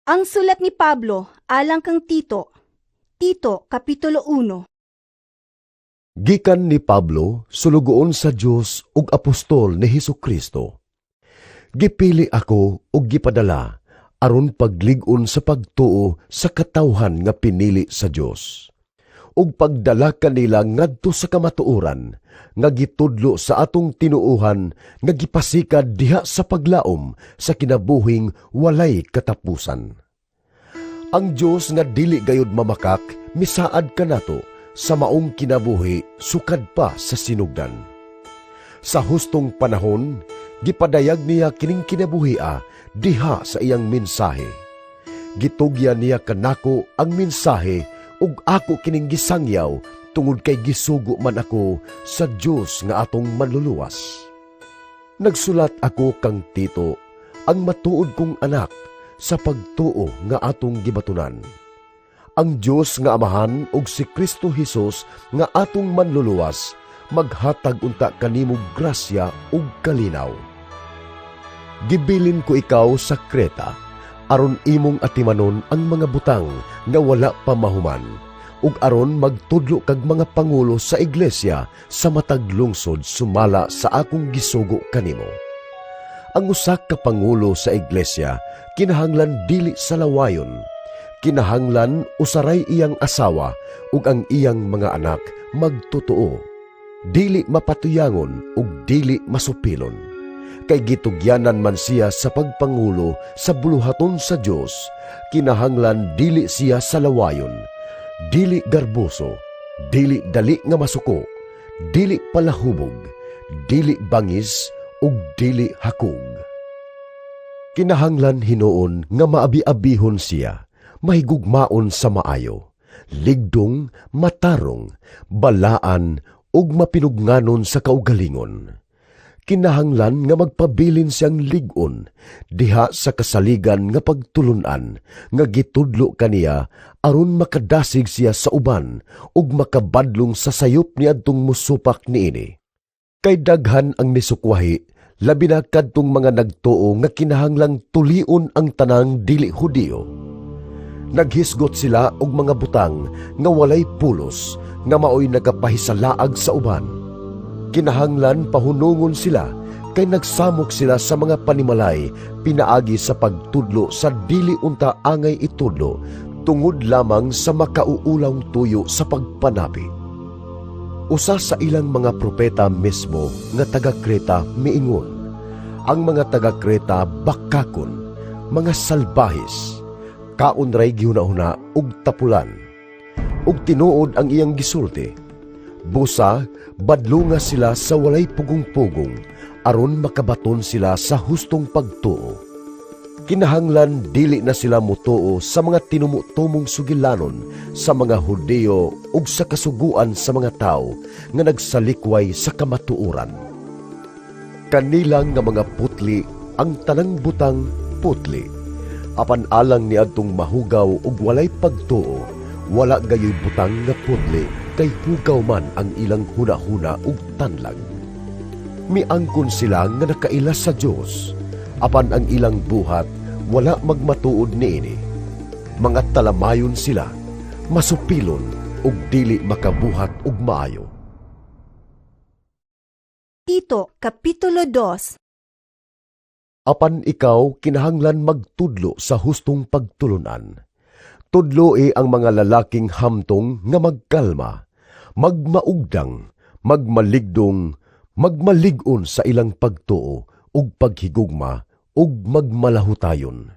Ang sulat ni Pablo alang kang Tito. Tito, Kapitulo 1. Gikan ni Pablo, sulugoon sa Dios ug apostol ni Hesukristo. Gipili ako ug gipadala aron paglig-on sa pagtuo sa katawhan nga pinili sa Dios. Ug pagdala kanila ngadto sa kamatuoran nga gitudlo sa atong tinuohan nga gipasikad diha sa paglaom sa kinabuhing walay katapusan. Ang Dios nga dili gayud mamakak misaad kanato sa maong kinabuhi sukad pa sa sinugdan. Sa hustong panahon, gipadayag niya kining kinabuhia diha sa iyang mensahe. Gitugyan niya kanako ang mensahe ug ako kining gisangyaw tungod kay gisugo man ako sa Dios nga atong manluluwas. Nagsulat ako kang Tito, ang matuod kong anak, sa pagtuo nga atong gibatunan. Ang Dios nga Amahan ug si Kristo Hesus nga atong manluluwas maghatag unta kanimong grasya ug kalinaw. Gibilin ko ikaw sa Kreta aron imong atimanon ang mga butang nga wala pa mahuman ug aron magtudlo kag mga pangulo sa iglesia sa matag lungsod sumala sa akong gisugo kanimo. Ang usa ka pangulo sa iglesia kinahanglan dili sa lawayon. Kinahanglan usaray iyang asawa ug ang iyang mga anak magtotoo. Dili mapatuyangon ug dili masupilon. Kay gitugyanan man siya sa pagpangulo sa buluhaton sa Dios, kinahanglan dili siya sa lawayon, dili garboso, dili dali nga masuko, dili palahubog, dili bangis ug dili hakog. Kinahanglan hinuon nga maabi-abihon siya, mahigugmaon sa maayo, ligdong, matarong, balaan ug mapinugnanon sa kaugalingon. Kinahanglan nga magpabilin siyang lig-on diha sa kasaligan nga pagtulunan nga gitudlo kaniya aron makadasig siya sa uban ug makabadlong sa sayop niadtong musupak niini. Kay daghan ang nisukwahi, labi na kadtong mga nagtuo nga kinahanglang tulion ang tanang dili Hudiyo. Naghisgot sila og mga butang nga walay pulos nga maoy nagapahisalaag sa uban. Kinahanglan pahunungon sila kay nagsamok sila sa mga panimalay pinaagi sa pagtudlo sa dili unta angay itudlo tungod lamang sa makauulang tuyo sa pagpanapi. Usa sa ilang mga propeta mismo nga taga-Kreta miingon, ang mga taga-Kreta bakakon, mga salbahis, kaunray gihuna-huna ug tapulan. Ug tinuod ang iyang gisulti, busa badlunga sila sa walay pugong-pugong aron makabaton sila sa hustong pagtuo. Kinahanglan dili na sila mutuo sa mga tinumutumong sugilanon sa mga Hudiyo ug sa kasuguan sa mga tao nga nagsalikway sa kamatuoran. Kanilang nga mga putli ang tanang butang putli. Apan alang niadtong mahugaw ug walay pagtuo, wala gayoy butang nga putli kay hugaw man ang ilang huna-huna ug tanlag. Miangkon sila nga nakaila sa Dios, apan ang ilang buhat wala magmatuod niini. Mga talamayon sila, masupilon ug dili makabuhat ug maayo. Tito, Kapitulo 2. Apan ikaw kinahanglan magtudlo sa hustong pagtulunan. Tudloi ang mga lalaking hamtong nga magkalma, magmaugdang, magmaligdong, magmalig-on sa ilang pagtuo ug paghigugma ug magmalahutayon.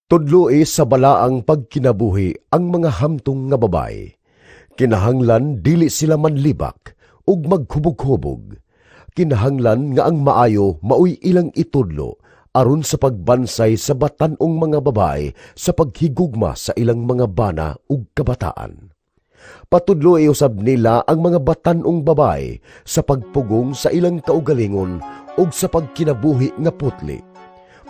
Tudloi sa balaang pagkinabuhi ang mga hamtong nga babae. Kinahanglan dili sila manlibak ug maghubog-hubog. Kinahanglan nga ang maayo maoy ilang itudlo aron sa pagbansay sa batan-ong mga babae sa paghigugma sa ilang mga bana ug kabataan. Patudloy usab nila ang mga batan-ong babae sa pagpugong sa ilang kaugalingon ug sa pagkinabuhi nga putli.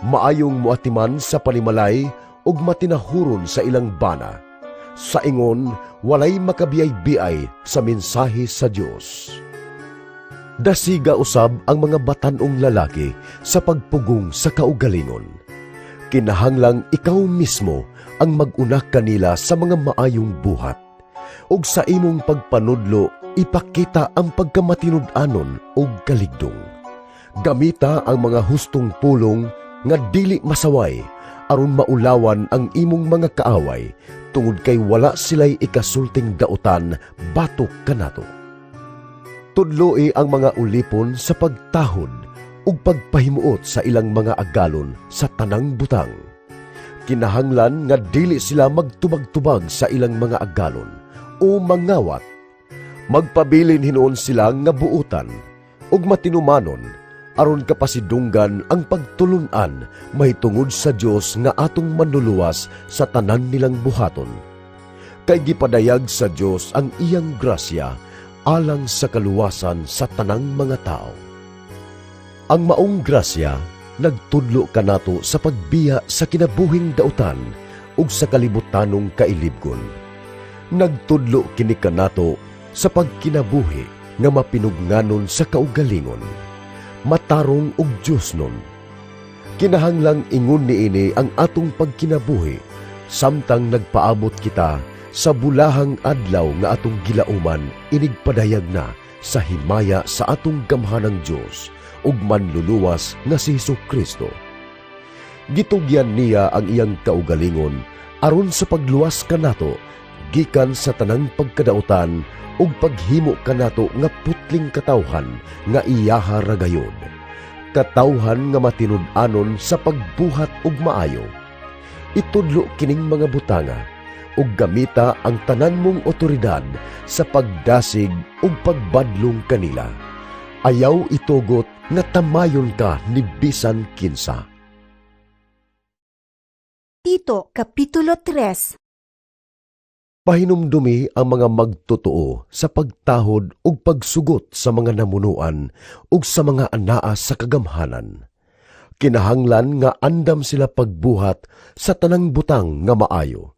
Maayong muatiman sa panimalay ug matinahuron sa ilang bana. Sa ingon, walay makabiyay-biyay sa mensahe sa Dios. Dasiga usab ang mga batan-ong lalaki sa pagpugong sa kaugalingon. Kinahanglang ikaw mismo ang mag-una kanila sa mga maayong buhat, ug sa imong pagpanudlo ipakita ang pagkamatinud-anon ug kaligdong. Gamita ang mga hustong pulong nga dili masaway aron maulawan ang imong mga kaaway tungod kay wala sila'y ikasulting dautan batok kanato. Tudloi ang mga ulipon sa pagtahod ug pagpahimuot sa ilang mga agalon sa tanang butang. Kinahanglan nga dili sila magtubag-tubag sa ilang mga agalon o mangawat. Magpabilin hinuon sila nga buutan ug matinumanon aron kapasidunggan ang pagtulunan mahitungod sa Dios nga atong manluluwas sa tanan nilang buhaton. Kay gipadayag sa Dios ang iyang grasya alang sa kaluwasan sa tanang mga tao. Ang maong grasya nagtudlo kanato sa pagbiya sa kinabuhing dautan ug sa kalibutanong kailibgon. Nagtudlo kini kanato sa pagkinabuhi nga mapinugnanon sa kaugalingon, matarong ug Diosnon. Kinahanglang ingon niini ang atong pagkinabuhi samtang nagpaabot kita sa bulahang adlaw nga atong gilauman inigpadayag na sa himaya sa atong gamhanang Dios ug manluluwas nga si Hesukristo. Gitugyan niya ang iyang kaugalingon aron sa pagluwas kanato gikan sa tanang pagkadautan ug paghimo kanato nga putling katawhan nga iyaha ragayod, katawhan nga matinud-anon sa pagbuhat ug maayo. Itudlo kining mga butanga ug gamita ang tanan mong otoridad sa pagdasig ug pagbadlong kanila. Ayaw itugot nga tamayon ka ni bisan kinsa. Tito, Kapitulo 3. Pahinumdumi ang mga magtotoo sa pagtahod ug pagsugot sa mga namunuan ug sa mga anaa sa kagamhanan. Kinahanglan nga andam sila pagbuhat sa tanang butang nga maayo.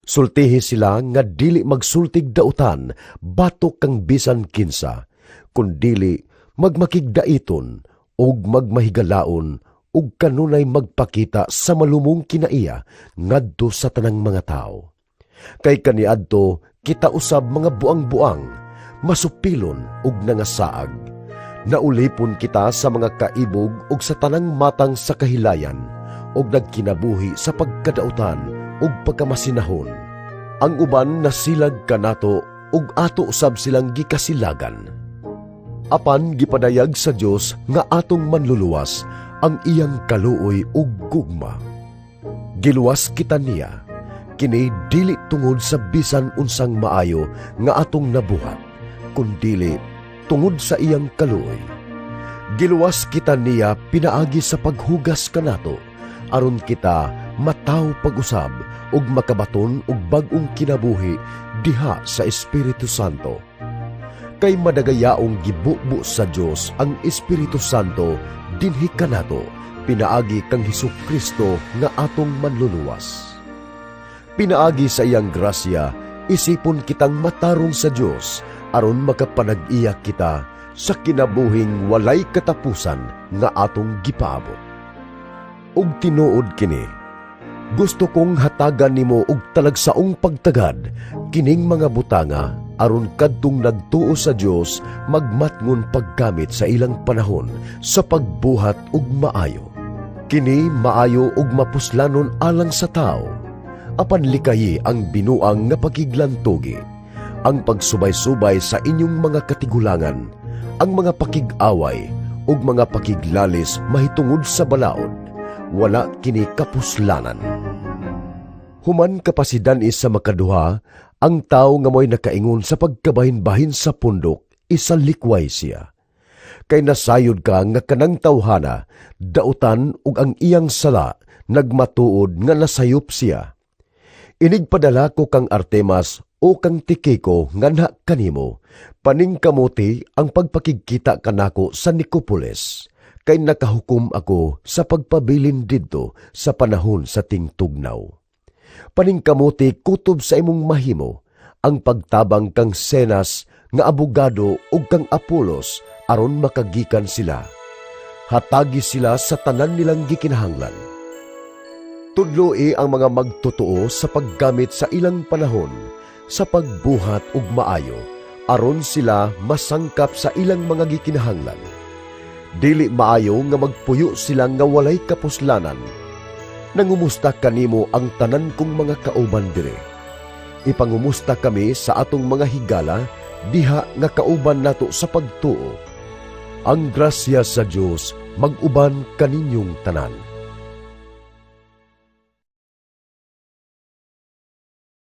Sultihi sila nga dili magsultig dautan batok kang bisan kinsa, kundili magmakigdaiton ug magmahigalaon ug kanunay magpakita sa malumong kinaiya ngadto sa tanang mga tao. Kay kaniadto kita usab mga buang-buang, masupilon ug nangasaag. Naulipon kita sa mga kaibog ug sa tanang matang sa kahilayan ug nagkinabuhi sa pagkadautan ug pagkamasinahon. Ang uban nasilag kanato ug ato usab silang gikasilagan. Apan gipadayag sa Dios nga atong manluluwas ang iyang kaluoy ug gugma. Giluwas kita niya, kini dili tungod sa bisan unsang maayo nga atong nabuhat, kundili tungod sa iyang kaluoy. Giluwas kita niya pinaagi sa paghugas kanato, aron kita mataw pag-usab ug makabaton og bag-ong kinabuhi diha sa Espiritu Santo. Kay madagayaong gibubo sa Dios ang Espiritu Santo dinhi kanato pinaagi kang Hesukristo nga atong manluluwas. Pinaagi sa iyang grasya, isipon kitang matarong sa Dios aron makapanag-iya kita sa kinabuhing walay katapusan nga atong gipaabot. Ug tinuod kini, gusto kong hatagan nimo og talagsaong pagtagad kining mga butanga aron kadtong nagtuo sa Dios magmatngon paggamit sa ilang panahon sa pagbuhat ug maayo. Kini maayo ug mapuslanon alang sa tao, apan likayi ang binuang nga pagiglantugi, ang pagsubay-subay sa inyong mga katigulangan, ang mga pakig-away ug mga pakiglalis mahitungod sa balaod, wala kini kapuslanan. Human kapasidan-is sa makaduha, ang tao nga mo'y nakaingon sa pagkabahin-bahin sa pundok, isalikway siya. Kay nasayod ka nga kanang tawhana, dautan ug ang iyang sala, nagmatuod nga nasayop siya. Inigpadala ko kang Artemas o kang Tikiko nga na kanimo, paningkamuti ang pagpakigkita kanako sa Nicopolis, kay nakahukom ako sa pagpabilin didto sa panahon sa tingtugnaw. Paningkamuti kutob sa imong mahimo ang pagtabang kang Zenas nga abogado ug kang Apolos aron makagikan sila. Hatagi sila sa tanan nilang gikinahanglan. Tudloi ang mga magtotoo sa paggamit sa ilang panahon sa pagbuhat ug maayo aron sila masangkap sa ilang mga gikinahanglan. Dili maayo nga magpuyo sila nga walay kapuslanan. Nangumusta kanimo ang tanan kong mga kauban dire. Ipangumusta kami sa atong mga higala diha nga kauban nato sa pagtuo. Ang grasya sa Dios mag-uban kaninyong tanan.